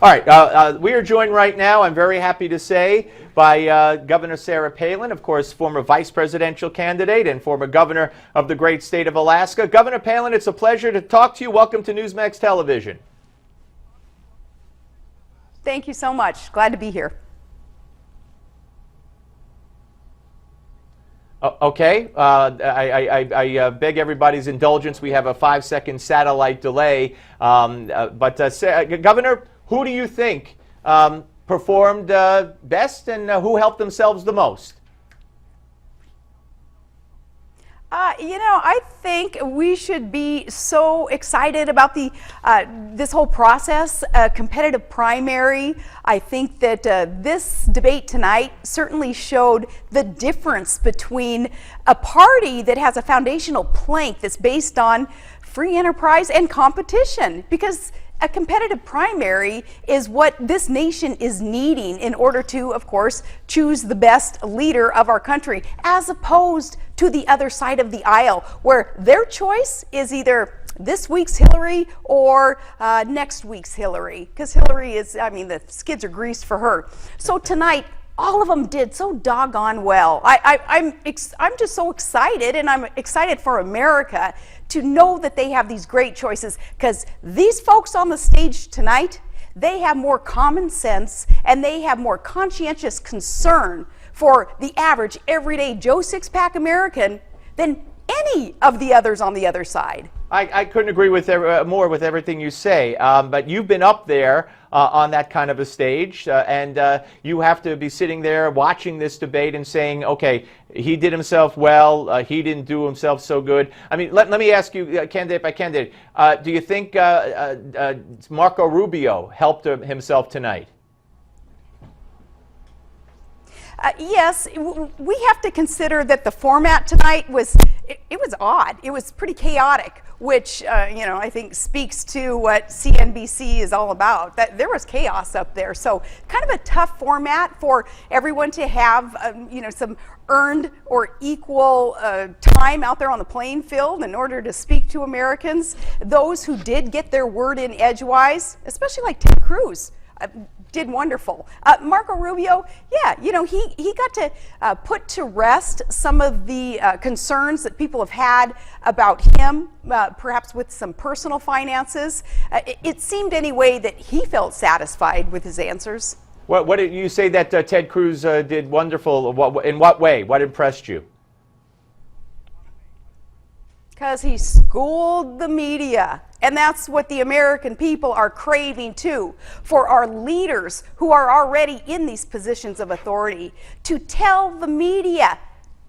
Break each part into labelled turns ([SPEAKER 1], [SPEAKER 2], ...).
[SPEAKER 1] All right, we are joined right now, I'm very happy to say, by Governor Sarah Palin, of course, former vice presidential candidate and former governor of the great state of Alaska. Governor Palin, it's a pleasure to talk to you. Welcome to Newsmax Television.
[SPEAKER 2] Thank you so much. Glad to be here.
[SPEAKER 1] Okay, I beg everybody's indulgence. We have a 5-second satellite delay. Governor, who do you think performed best and who helped themselves the most?
[SPEAKER 2] I think we should be so excited about this whole process, competitive primary. I think that this debate tonight certainly showed the difference between a party that has a foundational plank that's based on free enterprise and competition, because a competitive primary is what this nation is needing in order to, of course, choose the best leader of our country, as opposed to the other side of the aisle, where their choice is either this week's Hillary or next week's Hillary, because Hillary is, the skids are greased for her. So tonight, all of them did so doggone well. I'm just so excited, and I'm excited for America to know that they have these great choices, because these folks on the stage tonight, they have more common sense and they have more conscientious concern for the average everyday Joe Six-Pack American than any of the others on the other side.
[SPEAKER 1] I couldn't agree with more with everything you say, but you've been up there on that kind of a stage, and you have to be sitting there watching this debate and saying, okay, he did himself well, he didn't do himself so good. Let me ask you, candidate by candidate, do you think Marco Rubio helped himself tonight?
[SPEAKER 2] Yes, we have to consider that the format tonight was odd. It was pretty chaotic, which I think speaks to what CNBC is all about. That there was chaos up there, so kind of a tough format for everyone to have some earned or equal time out there on the playing field in order to speak to Americans. Those who did get their word in edgewise, especially like Ted Cruz, did wonderful. Marco Rubio, he got to put to rest some of the concerns that people have had about him, perhaps with some personal finances. It seemed anyway that he felt satisfied with his answers.
[SPEAKER 1] What did you say that Ted Cruz did wonderful? In what way? What impressed you?
[SPEAKER 2] Because he schooled the media. And that's what the American people are craving too, for our leaders who are already in these positions of authority to tell the media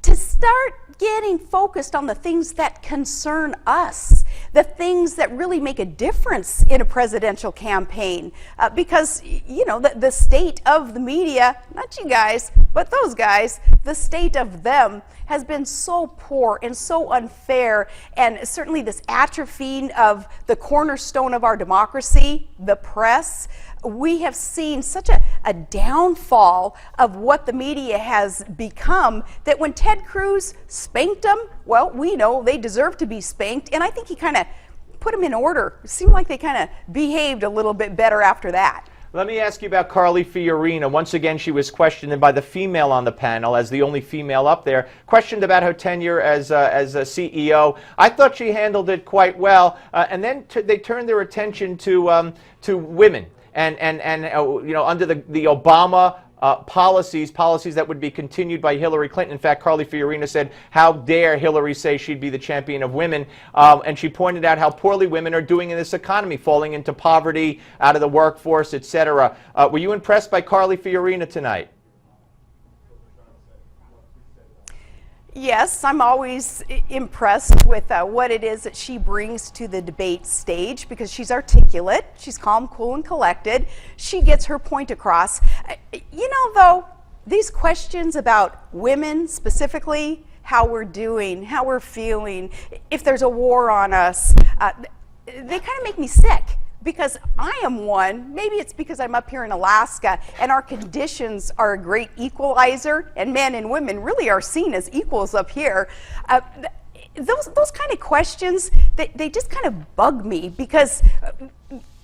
[SPEAKER 2] to start getting focused on the things that concern us, the things that really make a difference in a presidential campaign. Because, the state of the media, not you guys, but those guys, the state of them has been so poor and so unfair, and certainly this atrophying of the cornerstone of our democracy, the press. We have seen such a downfall of what the media has become that when Ted Cruz spanked them, well, we know they deserve to be spanked, and I think he kind of put them in order. It seemed like they kind of behaved a little bit better after that.
[SPEAKER 1] Let me ask you about Carly Fiorina. Once again, she was questioned by the female on the panel, as the only female up there, questioned about her tenure as a CEO. I thought she handled it quite well, and then they turned their attention to women. And under the Obama policies that would be continued by Hillary Clinton. In fact, Carly Fiorina said, how dare Hillary say she'd be the champion of women? And she pointed out how poorly women are doing in this economy, falling into poverty, out of the workforce, etc. Were you impressed by Carly Fiorina tonight?
[SPEAKER 2] Yes, I'm always impressed with what it is that she brings to the debate stage, because she's articulate, she's calm, cool, and collected. She gets her point across. Though, these questions about women specifically, how we're doing, how we're feeling, if there's a war on us, they kind of make me sick. Because I am one, maybe it's because I'm up here in Alaska and our conditions are a great equalizer, and men and women really are seen as equals up here. Those kind of questions, they just kind of bug me, because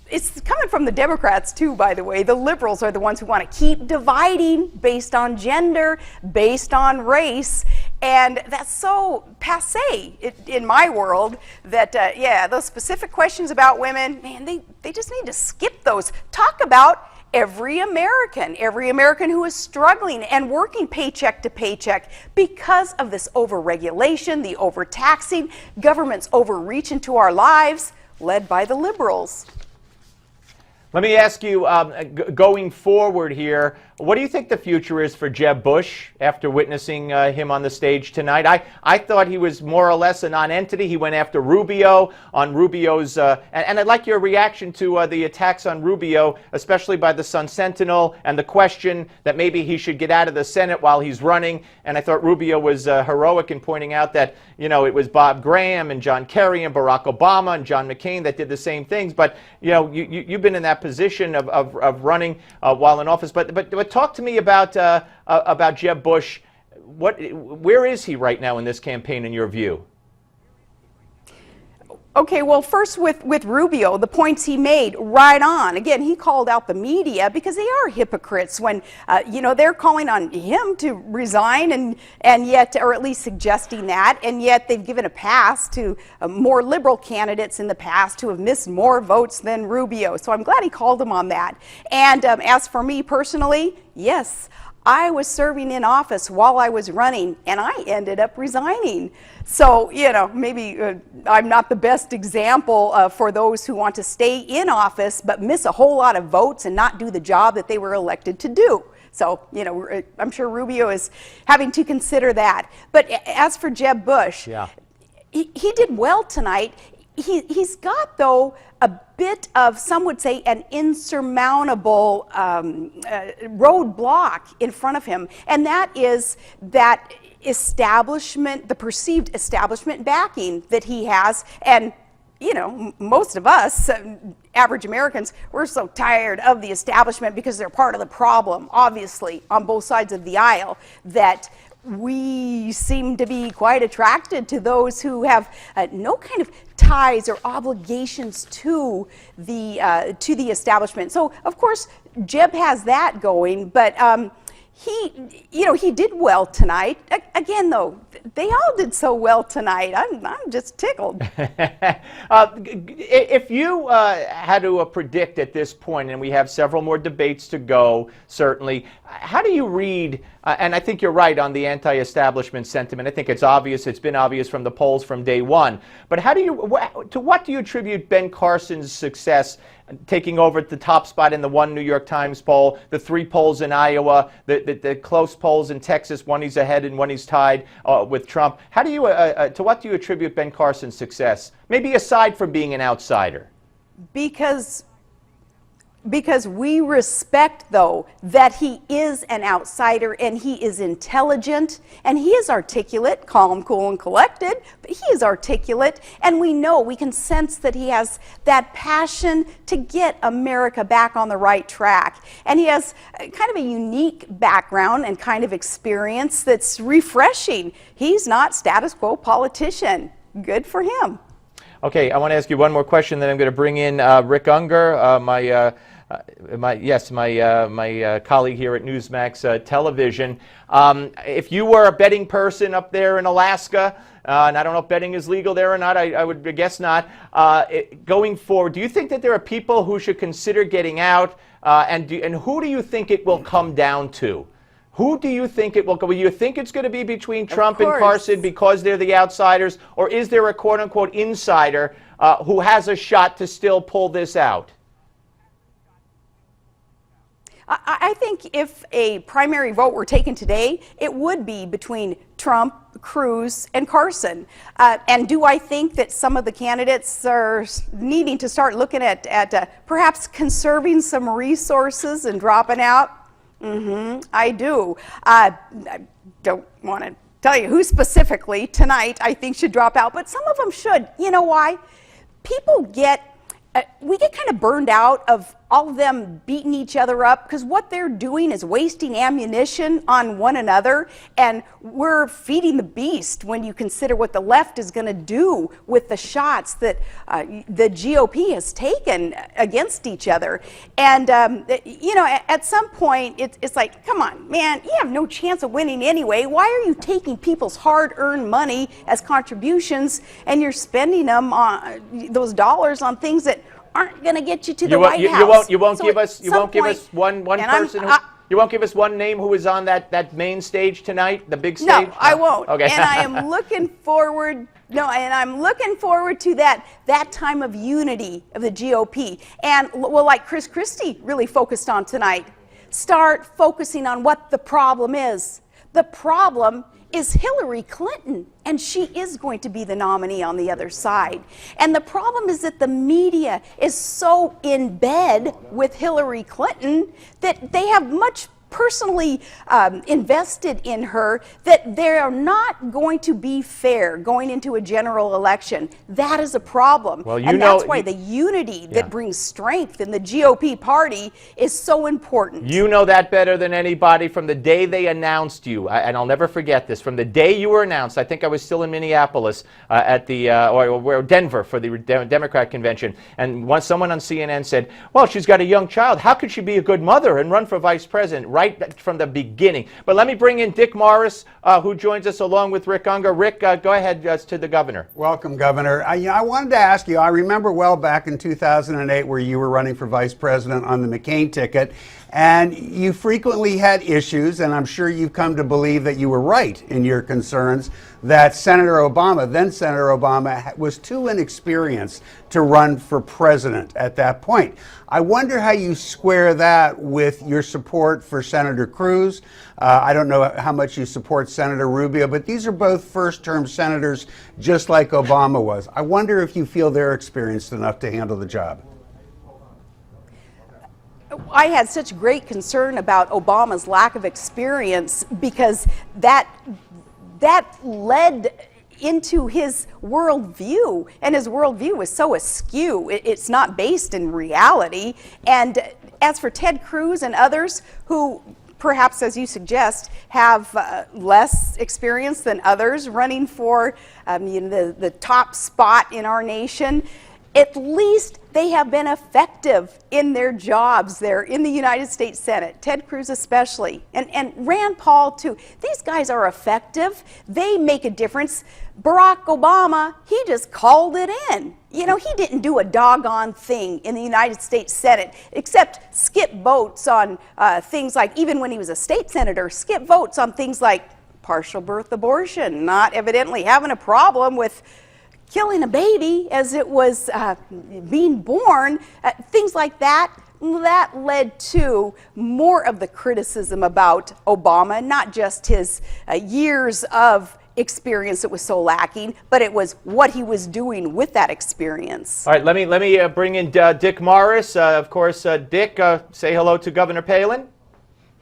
[SPEAKER 2] it's coming from the Democrats too, by the way. The liberals are the ones who want to keep dividing based on gender, based on race. And that's so passé in my world that, yeah, those specific questions about women, man, they just need to skip those. Talk about every American who is struggling and working paycheck to paycheck because of this overregulation, the overtaxing, government's overreach into our lives, led by the liberals.
[SPEAKER 1] Let me ask you, going forward here, what do you think the future is for Jeb Bush after witnessing him on the stage tonight? I thought he was more or less a non-entity. He went after Rubio on Rubio's, and I'd like your reaction to the attacks on Rubio, especially by the Sun Sentinel, and the question that maybe he should get out of the Senate while he's running. And I thought Rubio was heroic in pointing out that, you know, it was Bob Graham and John Kerry and Barack Obama and John McCain that did the same things. But, you know, you've been in that position of running while in office. But talk to me about Jeb Bush. Where is he right now in this campaign, in your view?
[SPEAKER 2] Okay, well, first with Rubio, the points he made, right on. Again, he called out the media because they are hypocrites when, you know, they're calling on him to resign and yet, or at least suggesting that, and yet they've given a pass to more liberal candidates in the past who have missed more votes than Rubio. So I'm glad he called him on that. And as for me personally, yes, I was serving in office while I was running, and I ended up resigning. So, you know, maybe I'm not the best example for those who want to stay in office but miss a whole lot of votes and not do the job that they were elected to do. So, you know, I'm sure Rubio is having to consider that. But as for Jeb Bush, yeah, he did well tonight. He's got, though, a bit of, some would say, an insurmountable roadblock in front of him, and that is that establishment, the perceived establishment backing that he has. And, you know, most of us, average Americans, we're so tired of the establishment because they're part of the problem, obviously, on both sides of the aisle, that we seem to be quite attracted to those who have no kind of ties or obligations to the establishment. So, of course, Jeb has that going, but he did well tonight. Again, though, they all did so well tonight. I'm just tickled.
[SPEAKER 1] If you had to predict at this point, and we have several more debates to go, certainly, how do you read, and I think you're right on the anti-establishment sentiment. I think it's obvious. It's been obvious from the polls from day one. But to what do you attribute Ben Carson's success, taking over at the top spot in the one New York Times poll, the 3 polls in Iowa, the close polls in Texas, one he's ahead and one he's tied with Trump? How do you, to what do you attribute Ben Carson's success? Maybe aside from being an outsider. Because we respect, though, that he is an outsider and he is intelligent and he is articulate, calm, cool, and collected, but he is articulate, and we know, we can sense that he has that passion to get America back on the right track. And he has kind of a unique background and kind of experience that's refreshing. He's not status quo politician. Good for him. Okay, I want to ask you one more question, then I'm going to bring in Rick Unger, my colleague here at Newsmax Television. If you were a betting person up there in Alaska, and I don't know if betting is legal there or not, I would guess not, going forward, do you think that there are people who should consider getting out, and who do you think it will come down to? Who do you think it will go? Do you think it's going to be between Trump and Carson because they're the outsiders, or is there a quote-unquote insider who has a shot to still pull this out?
[SPEAKER 2] I think if a primary vote were taken today, it would be between Trump, Cruz, and Carson. And do I think that some of the candidates are needing to start looking at perhaps conserving some resources and dropping out? I do. I don't want to tell you who specifically tonight I think should drop out, but some of them should. You know why? People we get kind of burned out of all of them beating each other up, because what they're doing is wasting ammunition on one another, and we're feeding the beast when you consider what the left is going to do with the shots that the GOP has taken against each other. And, at some point, it's like, come on, man, you have no chance of winning anyway. Why are you taking people's hard-earned money as contributions and you're spending them on those dollars on things that aren't going to get you to the White House?
[SPEAKER 1] You won't give us one person. You won't give us one name who was on that main stage tonight, the big stage?
[SPEAKER 2] No, I won't.
[SPEAKER 1] Okay.
[SPEAKER 2] And I am looking forward. No, and I'm looking forward to that time of unity of the GOP. And well, like Chris Christie really focused on tonight, start focusing on what the problem is. The problem is Hillary Clinton, and she is going to be the nominee on the other side. And the problem is that the media is so in bed with Hillary Clinton that they have much personally invested in her, that they are not going to be fair going into a general election. That is a problem. Well, and that's why the unity that brings strength in the GOP party is so important.
[SPEAKER 1] You know that better than anybody. From the day they announced you, and I'll never forget this, from the day you were announced, I think I was still in Minneapolis at the, or Denver for the Democrat convention, and someone on CNN said, well, she's got a young child. How could she be a good mother and run for vice president? Right from the beginning. But let me bring in Dick Morris, who joins us along with Rick Unger. Rick, go ahead to the governor.
[SPEAKER 3] Welcome, Governor. I wanted to ask you, I remember well back in 2008 where you were running for vice president on the McCain ticket, and you frequently had issues, and I'm sure you've come to believe that you were right in your concerns, that Senator Obama, then Senator Obama, was too inexperienced to run for president at that point. I wonder how you square that with your support for Senator Cruz. I don't know how much you support Senator Rubio, but these are both first-term senators, just like Obama was. I wonder if you feel they're experienced enough to handle the job.
[SPEAKER 2] I had such great concern about Obama's lack of experience because that led into his worldview, and his worldview is so askew. It's not based in reality. And as for Ted Cruz and others who perhaps, as you suggest, have less experience than others running for the top spot in our nation, at least they have been effective in their jobs there in the United States Senate, Ted Cruz especially, and Rand Paul too. These guys are effective. They make a difference. Barack Obama, he just called it in. You know, he didn't do a doggone thing in the United States Senate except skip votes on things like, even when he was a state senator, skip votes on things like partial birth abortion, not evidently having a problem with killing a baby as it was being born, things like that. That led to more of the criticism about Obama, not just his years of experience that was so lacking, but it was what he was doing with that experience.
[SPEAKER 1] All right, let me bring in Dick Morris. Of course, Dick, say hello to Governor Palin.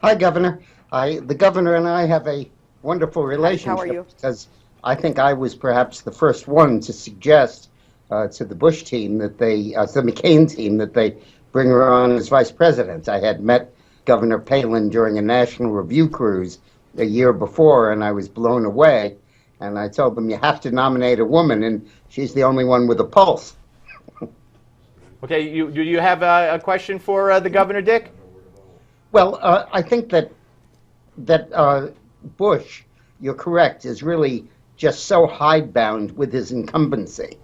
[SPEAKER 4] Hi, Governor. The governor and I have a wonderful relationship.
[SPEAKER 2] How are you?
[SPEAKER 4] Because I think I was perhaps the first one to suggest to the Bush team that the McCain team, that they bring her on as vice president. I had met Governor Palin during a National Review cruise a year before, and I was blown away. And I told them, you have to nominate a woman, and she's the only one with a pulse.
[SPEAKER 1] Okay, do you have a question for the governor, Dick?
[SPEAKER 4] Well, I think that Bush, you're correct, is really just so hidebound with his incumbency.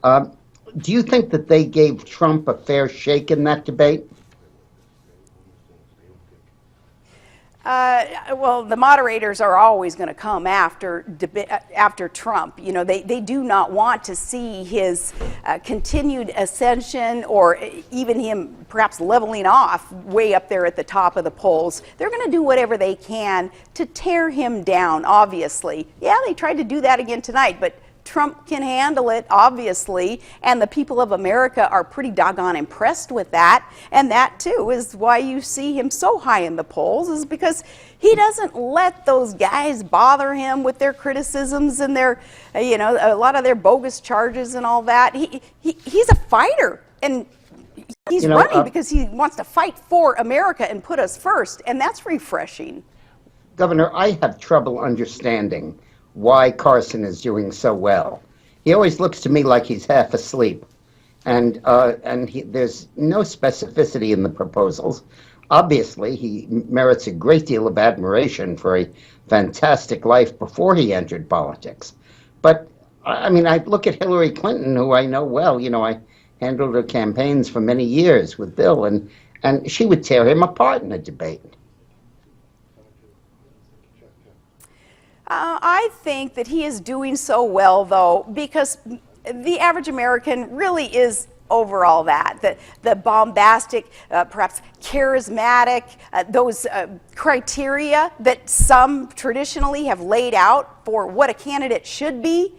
[SPEAKER 4] Do you think that they gave Trump a fair shake in that debate?
[SPEAKER 2] Well, the moderators are always going to come after Trump. You know, they do not want to see his continued ascension or even him perhaps leveling off way up there at the top of the polls. They're going to do whatever they can to tear him down, obviously. Yeah, they tried to do that again tonight, but Trump can handle it, obviously, and the people of America are pretty doggone impressed with that. And that, too, is why you see him so high in the polls, is because he doesn't let those guys bother him with their criticisms and their, a lot of their bogus charges and all that. He's a fighter, and He's running because he wants to fight for America and put us first, and that's refreshing.
[SPEAKER 4] Governor, I have trouble understanding why Carson is doing so well. He always looks to me like he's half asleep, and there's no specificity in the proposals. Obviously, he merits a great deal of admiration for a fantastic life before he entered politics. But, I mean, I look at Hillary Clinton, who I know well. You know, I handled her campaigns for many years with Bill, and she would tear him apart in a debate.
[SPEAKER 2] I think that he is doing so well, though, because the average American really is over all that. The bombastic, perhaps charismatic, those criteria that some traditionally have laid out for what a candidate should be.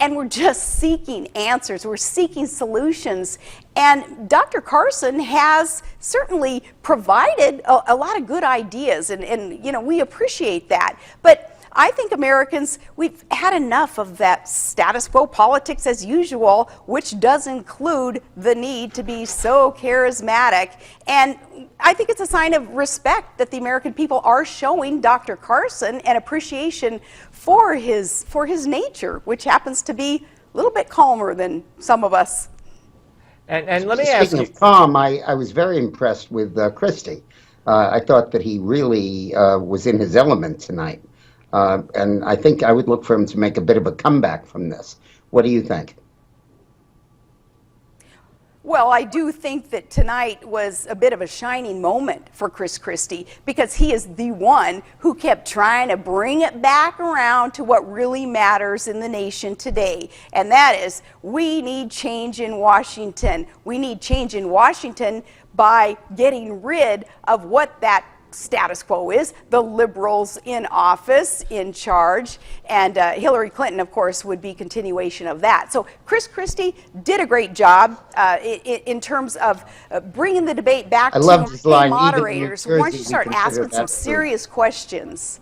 [SPEAKER 2] And we're just seeking answers. We're seeking solutions. And Dr. Carson has certainly provided a lot of good ideas, and you know, we appreciate that. But I think Americans, we've had enough of that status quo politics as usual, which does include the need to be so charismatic. And I think it's a sign of respect that the American people are showing Dr. Carson and appreciation for his nature, which happens to be a little bit calmer than some of us.
[SPEAKER 1] And let me ask you.
[SPEAKER 4] Speaking of calm, I was very impressed with Christie. I thought that he really was in his element tonight. And I think I would look for him to make a bit of a comeback from this. What do you think?
[SPEAKER 2] Well, I do think that tonight was a bit of a shining moment for Chris Christie, because he is the one who kept trying to bring it back around to what really matters in the nation today. And that is, we need change in Washington. We need change in Washington by getting rid of what that status quo is, the liberals in office, in charge, and Hillary Clinton, of course, would be continuation of that. So Chris Christie did a great job in terms of bringing the debate back to moderators. Why don't you start asking some serious questions?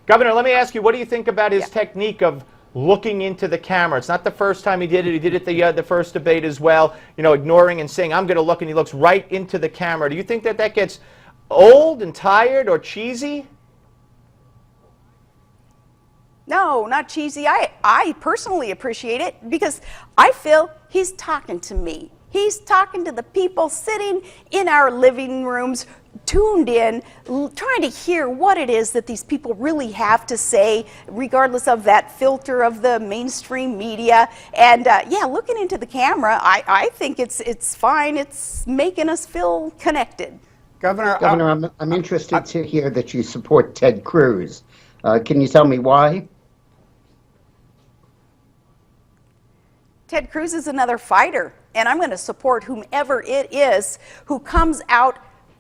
[SPEAKER 1] Governor, let me ask you, what do you think about his technique of looking into the camera? It's not the first time he did it. He did it the first debate as well, you know, ignoring and saying, I'm going to look, and he looks right into the camera. Do you think that that gets old and tired or cheesy?
[SPEAKER 2] No, not cheesy. I personally appreciate it because I feel he's talking to me. He's talking to the people sitting in our living rooms, tuned in, trying to hear what it is that these people really have to say, regardless of that filter of the mainstream media. And yeah, looking into the camera, I think it's fine. It's making us feel connected.
[SPEAKER 4] Governor, I'm interested to hear that you support Ted Cruz. Can you tell me why?
[SPEAKER 2] Ted Cruz is another fighter, and I'm going to support whomever it is who comes out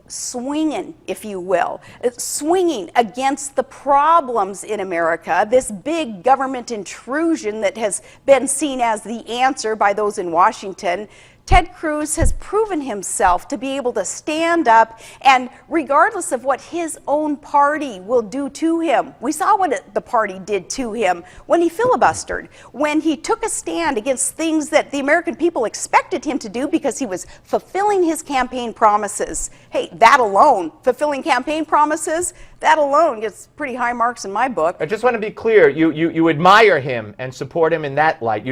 [SPEAKER 2] swinging, if you will, swinging against the problems in America, this big government intrusion that has been seen as the answer by those in Washington. Ted Cruz has proven himself to be able to stand up, and regardless of what his own party will do to him, we saw what the party did to him when he filibustered, when he took a stand against things that the American people expected him to do because he was fulfilling his campaign promises. Hey, that alone, fulfilling campaign promises, that alone gets pretty high marks in my book.
[SPEAKER 1] I just want to be clear. You admire him and support him in that light.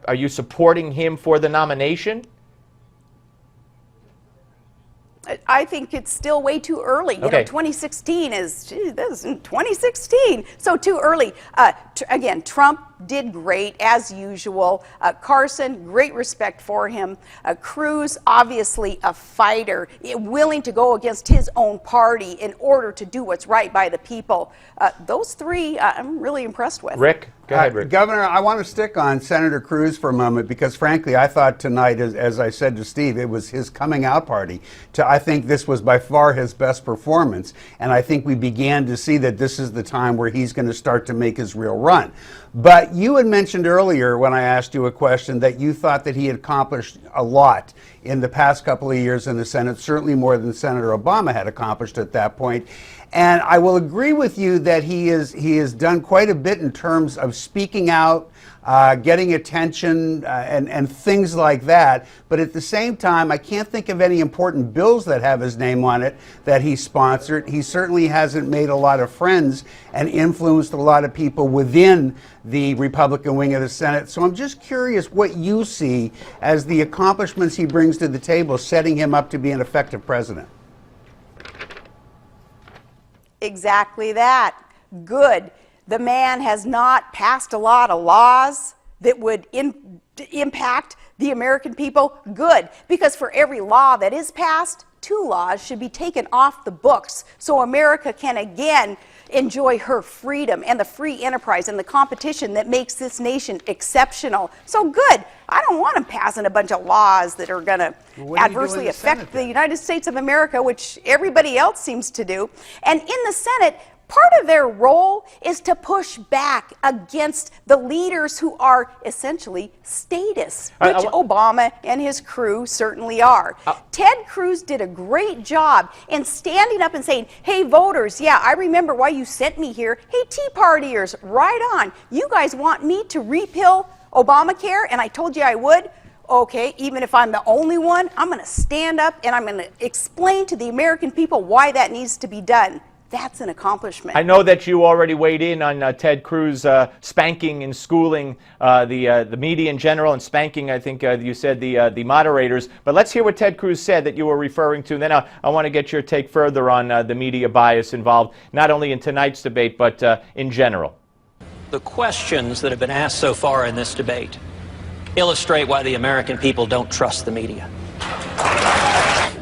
[SPEAKER 1] Are you supporting him for the nomination?
[SPEAKER 2] I think it's still way too early. You know, 2016 is, this is 2016, so too early. Again, Trump did great as usual. Carson, great respect for him. Cruz, obviously a fighter, willing to go against his own party in order to do what's right by the people. Those three, I'm really impressed with.
[SPEAKER 1] Rick, go ahead, Rick.
[SPEAKER 3] Governor, I want to stick on Senator Cruz for a moment because, frankly, I thought tonight, as I said to Steve, it was his coming out party. I think this was by far his best performance, and I think we began to see that this is the time where he's going to start to make his real run. But you had mentioned earlier when I asked you a question that you thought that he had accomplished a lot in the past couple of years in the Senate, certainly more than Senator Obama had accomplished at that point. And I will agree with you that he has done quite a bit in terms of speaking out, getting attention, and things like that. But at the same time, I can't think of any important bills that have his name on it that he sponsored. He certainly hasn't made a lot of friends and influenced a lot of people within the Republican wing of the Senate. So I'm just curious what you see as the accomplishments he brings to the table, setting him up to be an effective president.
[SPEAKER 2] Exactly that. Good. The man has not passed a lot of laws that would impact the American people. Good. Because for every law that is passed, 2 laws should be taken off the books so America can again enjoy her freedom and the free enterprise and the competition that makes this nation exceptional. So good. I don't want him passing a bunch of laws that are going to adversely affect the United States of America, which everybody else seems to do. And in the Senate, part of their role is to push back against the leaders who are essentially statists, which Obama and his crew certainly are. Ted Cruz did a great job in standing up and saying, hey, voters, yeah, I remember why you sent me here. Hey, Tea Partiers, right on. You guys want me to repeal Obamacare? And I told you I would. Okay, even if I'm the only one, I'm going to stand up and I'm going to explain to the American people why that needs to be done. That's an accomplishment.
[SPEAKER 1] I know that you already weighed in on Ted Cruz spanking and schooling the media in general, and spanking, I think you said, the moderators. But let's hear what Ted Cruz said that you were referring to. And then I want to get your take further on the media bias involved, not only in tonight's debate, but in general.
[SPEAKER 5] The questions that have been asked so far in this debate illustrate why the American people don't trust the media.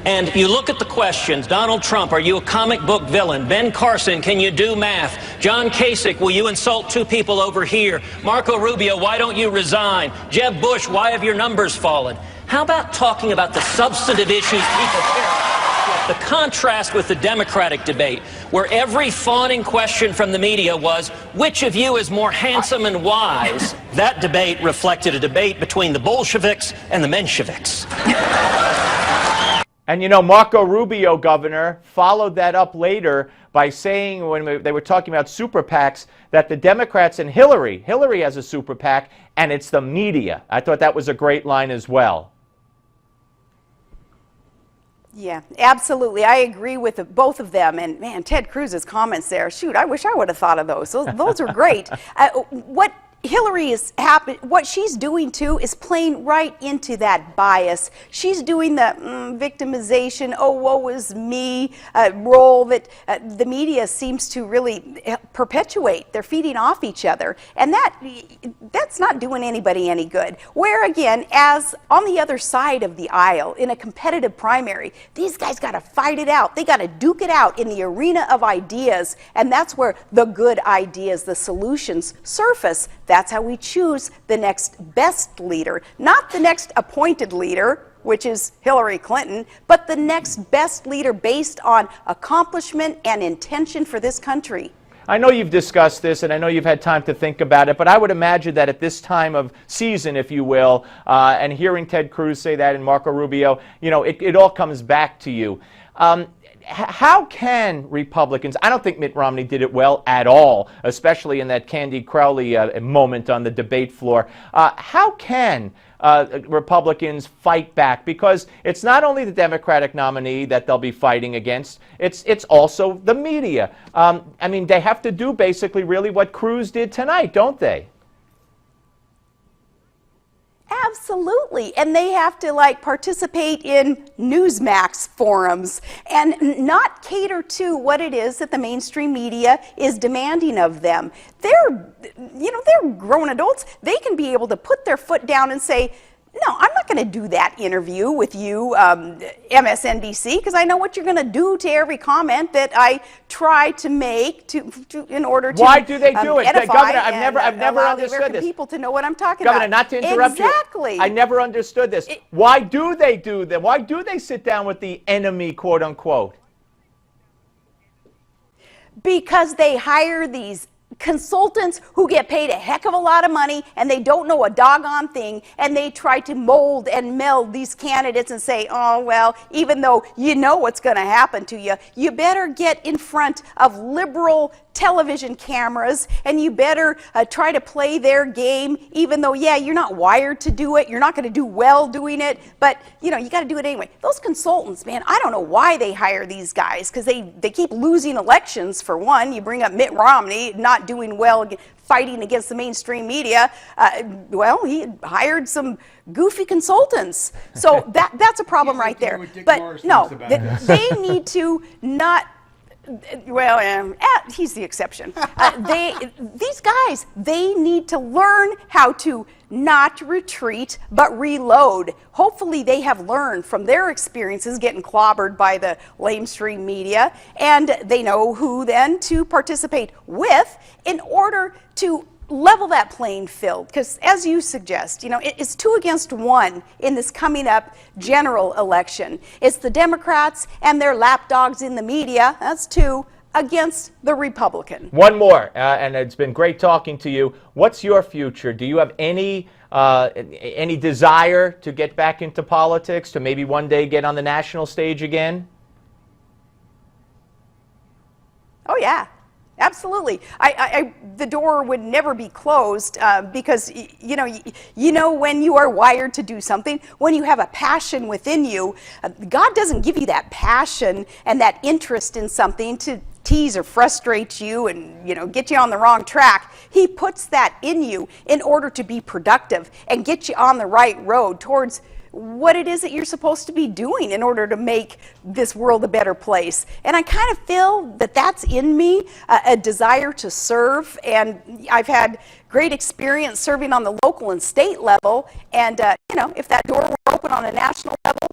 [SPEAKER 5] And you look at the questions. Donald Trump, are you a comic book villain? Ben Carson, can you do math? John Kasich, will you insult 2 people over here? Marco Rubio, why don't you resign? Jeb Bush, why have your numbers fallen? How about talking about the substantive issues people care about? The contrast with the Democratic debate, where every fawning question from the media was, which of you is more handsome and wise? That debate reflected a debate between the Bolsheviks and the Mensheviks.
[SPEAKER 1] And, you know, Marco Rubio, governor, followed that up later by saying, when they were talking about super PACs, that the Democrats and Hillary has a super PAC, and it's the media. I thought that was a great line as well.
[SPEAKER 2] Yeah, absolutely. I agree with both of them. And, man, Ted Cruz's comments there, shoot, I wish I would have thought of those. Those are great. What Hillary is what she's doing too is playing right into that bias. She's doing the victimization, oh, woe is me role that the media seems to really perpetuate. They're feeding off each other, and that's not doing anybody any good. Where again, as on the other side of the aisle in a competitive primary, these guys got to fight it out. They got to duke it out in the arena of ideas, and that's where the good ideas, the solutions surface. That's how we choose the next best leader, not the next appointed leader, which is Hillary Clinton, but the next best leader based on accomplishment and intention for this country.
[SPEAKER 1] I know you've discussed this, and I know you've had time to think about it, but I would imagine that at this time of season, if you will, and hearing Ted Cruz say that and Marco Rubio, you know, it all comes back to you. How can Republicans, I don't think Mitt Romney did it well at all, especially in that Candy Crowley moment on the debate floor. How can Republicans fight back? Because it's not only the Democratic nominee that they'll be fighting against, it's also the media. I mean, they have to do basically really what Cruz did tonight, don't they?
[SPEAKER 2] Absolutely. And they have to participate in Newsmax forums and not cater to what it is that the mainstream media is demanding of them. They're grown adults. They can be able to put their foot down and say, no, I'm not going to do that interview with you, MSNBC, because I know what you're going to do to every comment that I try to make in order to
[SPEAKER 1] Why do they do it? Governor, I've never
[SPEAKER 2] allow
[SPEAKER 1] understood
[SPEAKER 2] the American
[SPEAKER 1] this.
[SPEAKER 2] people to know what I'm talking
[SPEAKER 1] Governor,
[SPEAKER 2] about.
[SPEAKER 1] not to interrupt
[SPEAKER 2] exactly.
[SPEAKER 1] you. I never understood this. Why do they do that? Why do they sit down with the enemy, quote unquote?
[SPEAKER 2] Because they hire these consultants who get paid a heck of a lot of money and they don't know a doggone thing, and they try to mold and meld these candidates and say, oh, well, even though you know what's going to happen to you, you better get in front of liberal television cameras and you better try to play their game, even though, yeah, you're not wired to do it, you're not going to do well doing it, but you know, you got to do it anyway. Those consultants, man, I don't know why they hire these guys, because they keep losing elections. For one, you bring up Mitt Romney not doing well fighting against the mainstream media. Well, he hired some goofy consultants, so that's a problem right there. But no, they need to not. Well, he's the exception. These guys, they need to learn how to not retreat, but reload. Hopefully they have learned from their experiences getting clobbered by the lamestream media, and they know who then to participate with in order to level that playing field. Because as you suggest, you know, it's 2 against 1 in this coming up general election. It's the Democrats and their lapdogs in the media, that's 2, against the Republican.
[SPEAKER 1] One more, and it's been great talking to you. What's your future? Do you have any desire to get back into politics, to maybe one day get on the national stage again?
[SPEAKER 2] Oh, yeah. Absolutely. The door would never be closed because, you know when you are wired to do something, when you have a passion within you, God doesn't give you that passion and that interest in something to tease or frustrate you and, you know, get you on the wrong track. He puts that in you in order to be productive and get you on the right road towards what it is that you're supposed to be doing in order to make this world a better place. And I kind of feel that that's in me, a desire to serve. And I've had great experience serving on the local and state level. And, you know, if that door were open on a national level,